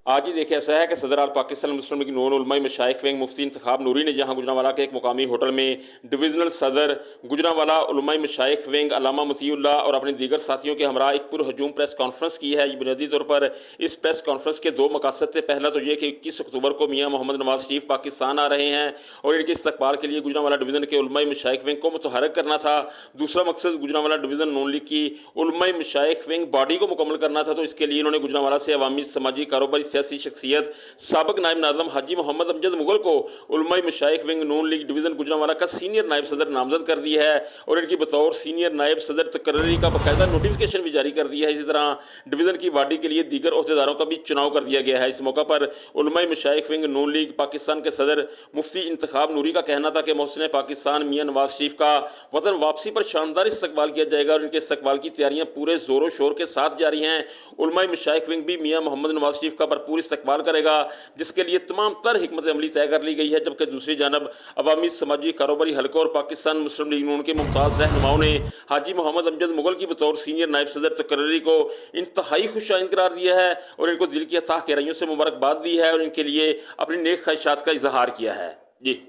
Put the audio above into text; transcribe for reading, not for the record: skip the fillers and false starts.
آج ہی دیکھیں ایسا ہے کہ صدر آل پاکستان مسلم لیگ نون علماء مشائخ ونگ مفتی انتخاب نوری نے جہاں گجرانوالہ کے ایک مقامی ہوٹل میں ڈویژنل صدر گجرانوالہ علماء مشائخ ونگ علامہ مطیع اللہ اور اپنے دیگر ساتھیوں کے ہمراہ ایک پرہجوم پریس کانفرنس کی ہے۔ یہ بنیادی طور پر اس پریس کانفرنس کے دو مقاصد تھے۔ پہلا تو یہ کہ 21 اکتوبر کو میاں محمد نواز شریف پاکستان آ رہے ہیں اور ان کے استقبال کے لیے گجرانوالہ ڈویژن کے علماء مشائخ ونگ کو متحرک کرنا تھا۔ دوسرا مقصد گجرانوالہ ڈویژن نون لیگ کی علماء مشائخ ونگ باڈی کو مکمل کرنا تھا، تو اس کے لیے انہوں نے گجرانوالہ سے عوامی، سماجی، کاروباری، سیاسی شخصیت سابق نائب ناظم حاجی محمد امجد مغل کو علماء مشائخ ونگ نون لیگ ڈویژن گجرانوالہ کا سینئر نائب صدر نامزد کر دی ہے اور ان کی بطور سینئر نائب صدر تقرری کا باقاعدہ نوٹیفکیشن بھی جاری کر دیا ہے۔ اسی طرح ڈویژن کی باڈی کے لیے دیگر عہدیداروں کا بھی چناؤ کر دیا گیا ہے۔ اس موقع پر علماء مشائخ ونگ نون لیگ پاکستان کے صدر مفتی انتخاب نوری کا کہنا تھا کہ محسن پاکستان میاں نواز شریف کا وطن واپسی پر شاندار استقبال کیا جائے گا اور ان کے استقبال کی تیاریاں پورے زور و شور کے ساتھ جاری ہیں۔ علماء مشائخ ونگ بھی میاں محمد نواز شریف کا بھرپور استقبال کرے گا، جس کے لیے تمام تر حکمت عملی طے کر لی گئی ہے، جبکہ دوسری جانب عوامی، سماجی، کاروباری حلقوں اور پاکستان مسلم لیگ نون کے ممتاز رہنماؤں نے حاجی محمد امجد مغل کی بطور سینئر نائب صدر تقرری کو انتہائی خوش آئند قرار دیا ہے اور ان کو دل کی اتھاہ گہرائیوں سے مبارکباد دی ہے اور ان کے لیے اپنی نیک خواہشات کا اظہار کیا ہے۔ جی